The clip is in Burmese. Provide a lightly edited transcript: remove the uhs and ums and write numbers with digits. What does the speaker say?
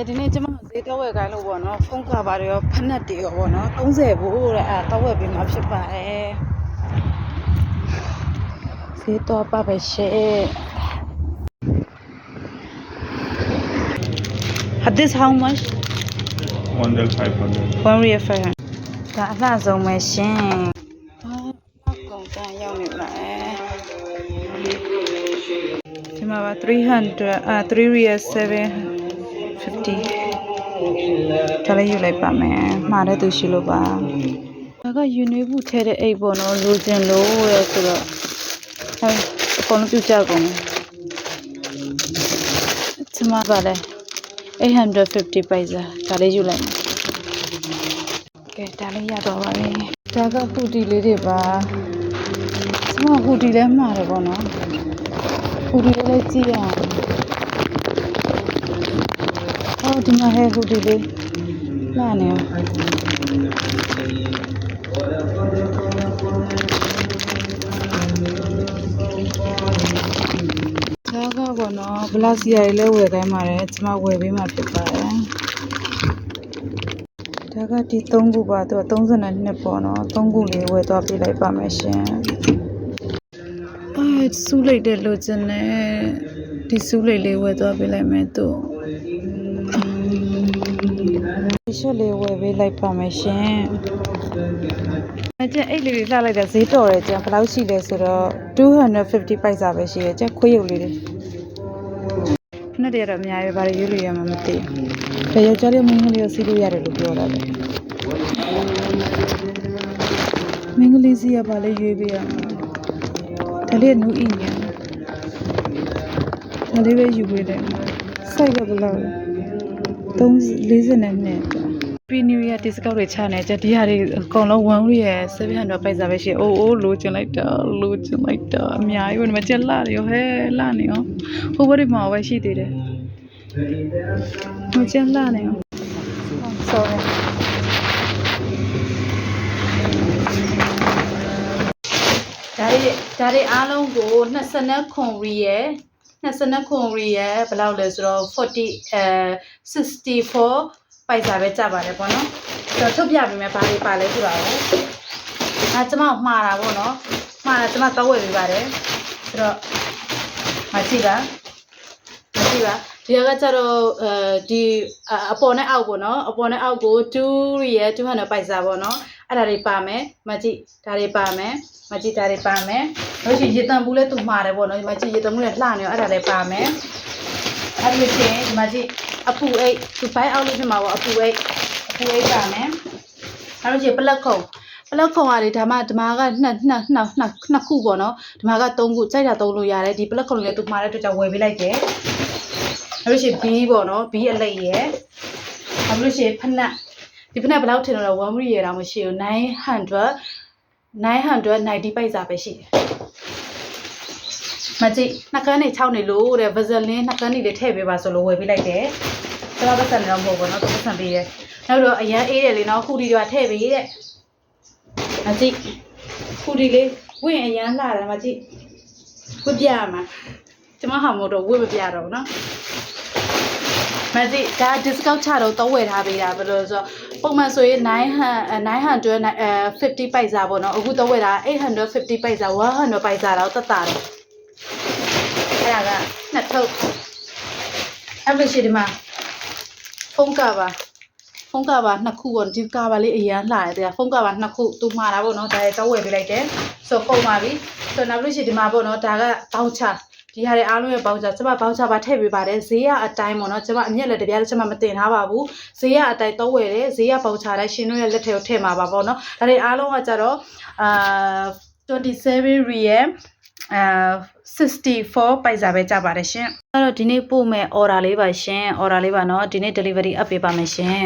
ဒီနေ့ကျမဈေးတော့ဝယ်ခိုင်းလို့ပေါ့နော်ဖုန်းကဘာတွေရောဖက်နက်တွေရောပေါ့နော်30ဘူးတဲ့တော့ဝယ်ပြီးမှဖြစ်ပါတယ်ဈေးတော့ပါပဲရှေ့ This how much? 1,500. 1 real 500ဒါအလှဆုံးပဲရှင်ကုန်တန်းရောက်နေပါဒီမှာပါ300 3 real 750ဒါလေးယူလိုက်ပါမယ်မှားတဲ့သူရှိလို့ပါဒါကယူနေဘူးထဲတဲ့အိတ်ပေါ့နော်လိုချင်လို့တဲ့ဆိုတော့အကုန်လုံးပြုတ်ကြကုန်ဒီမှာပါလေ850 paisa ဒါလေးယူလိုက်မယ်ကဲဒါလေးရတော့ပါပြီဒါကဟူဒီလေးတွေပါဒီမှာဟူဒီလည်းမှားတယ်ပေါ့နော်ဟူဒီလေးလည်းကြည့်ရအောင်အော်ဒီမှာဟဲဟူဒီလေးလာနေအောင်ဒါကပေါ့နော်ဘလောက်စီရည်လည်းဝယ်ခိုင်းပါတယ်ကျမဝယ်ပေးမှဖြစ်ပါတယ်ဒါကဒီ3ခုပါသူက32ပေါ့နော်3ခုလေးဝယ်သွားပြလိုက်ပါမယ်ရှင်စူးလိုက်တဲ့လိုချင်တယ်ဒီစူးလိုက်လေးဝယ်သွားပြလိုက်မယ်သူဒီရှက်လေးဝယ်ပေးလိုက်ပါမယ်ရှင်ကျန်အိတ်လေးတွေလှလိုက်တာဈေးတော်တယ်ကျန်ဘယ်လောက်ရှိလဲဆိုတော့250 ပိုက်စာပဲရှိတယ်ကျန်ခွေးရုပ်လေးတွေနှစ်တည်းတော့အများကြီးဘာတွေရွေးလို့ရမှာမသိဘူးဒါယောက်ျားလေးမင်းကလေးကိုစီးလို့ရတယ်လို့ပြောတာပဲမင်းကလေးစီးရပါလေရွေးပေးရမှာဒါလေးနူးအင်းညာဒါလေးပဲယူပေးတယ်စိုက်ကဘယ်လောက်342ပရီနူးရီးယား discount တွေချနေကြဒီဟာတွေအကုန်လုံး1 real 700ပိုက်စာပဲရှိအိုးလိုချင်လိုက်တာအများကြီးဝင်မကျလာရောဟဲလာနေရောဟိုဘက်ဒီမှာပဲရှိသေးတယ်မကျလာနေရော sorry ဒါတွေအားလုံးကို29ခွန်ရီရဲ့29ခွန်ရီရဲ့ဘယ်လောက်လဲဆိုတော့64ပိုက်စာပဲကြပါတယ်ပေါ့နော်ဆိုတော့ထုတ်ပြပေးမယ်ဘာတွေပါလဲဆိုတာကိုကျမမှားတာပေါ့နော်မှားတာကျမတော့ဝယ်ပေးပါတယ်ဆိုတော့မကြည့်ပါဒီကကြတော့ဒီအပေါ်နဲ့အောက်ပေါ့နော်အပေါ်နဲ့အောက်ကို2 real 200ပိုက်စာပေါ့နော်အဲ့ဒါတွေပါမယ်မကြည့်ဒါတွေပါမယ်မကြည့်ဒါတွေပါမယ်လို့ရှိရင်ရေတံဘူးလဲသူမှားတယ်ပေါ့နော်ဒီမကြည့်ရေတံဘူးလဲလှနေရောအဲ့ဒါလည်းပါမယ်အဲ့ဒီချင်းဒီမကြည့်အပူအိတ်သူဘိုင်းအောက်လို့ဖြစ်မှာပေါ့အပူအိတ်ပါမယ်အဲ့လိုချင်းပလက်ခုံရတယ်ဒါမှကနှစ်ခုပေါ့နော်ဒီမှာက3ခုကြိုက်တာ3လို့ရတယ်ဒီပလက်ခုံလေးသူမှားတဲ့အတွက်ကြောင့်ဝယ်ပေးလိုက်တယ်အဲ့လိုချင်း B ပေါ့နော် B အလိတ်ရယ်အဲ့လိုချင်းဖနက်ဒီဖနက်ဘယ်လောက်ထင်တော့1 real ရတော့မရှိဘူး990ပိုက်စာပဲရှိတယ်မကြည့်နှစ်ကန်းနေ6နေလို့တဲ့ vaseline နှစ်ကန်းနေလေးထည့်ပေးပါဆိုလို့ဝယ်ပေးလိုက်တယ်ကျွန်တော်ပတ်စံတော့မဟုတ်ဘူးเนาะပတ်စံပေးတယ်နောက်တော့အရန်အေးတယ်လေเนาะခုဒီကထည့်ပေးတဲ့မကြည့်ခုဒီလေးဝင့်အရန်လှတယ်မကြည့်ဝတ်ပြရမှာကျွန်မဟာမို့တော့ဝတ်မပြတော့ဘူးเนาะမကြည့်ဒါ discount ချတော့ဝယ်ထားပေးတာဘယ်လိုဆိုပုံမှန်ဆိုရင်950ပိုက်စာပေါ့နော်အခုတော့ဝယ်တာ850ပိုက်စာ100ပိုက်စာတော့တတ်တာတယ်အဲ့ဒါကနှစ်ထုပ်အဲ့လိုရှိဒီမှာဖုန်းကပါနှစ်ခုပေါ့ဒီကပါလေးအရန်လှတယ်ဖုန်းကပါနှစ်ခုသူမှားတာပေါ့နော်ဒါတော့ဝယ်ပေးလိုက်တယ်ဆိုပုံပါပြီဆိုနောက်လို့ရှိဒီမှာပေါ့နော်ဒါကပေါင်းချဒီဟာတွေအားလုံးရဲ့ပေါင်းချကျမပေါင်းချပါထည့်ပေးပါတယ်ဈေးရအတိုင်းပေါ့နော်ကျမအမျက်လက်တပြားကျမမတင်ထားပါဘူးဈေးရအတိုင်းတော့ဝယ်တယ်ဈေးရပေါင်းချတိုင်းရှင်တို့ရဲ့လက်ထဲကိုထည့်မှာပါပေါ့နော်ဒါတွေအားလုံးကကြတော့27 real 64ပိုက်စာပဲကြပါတယ်ရှင်အဲ့တော့ဒီနေ့ပို့မဲ့ order လေးပါရှင် order လေးပါနော်ဒီနေ့ delivery up ပေးပါမယ်ရှင်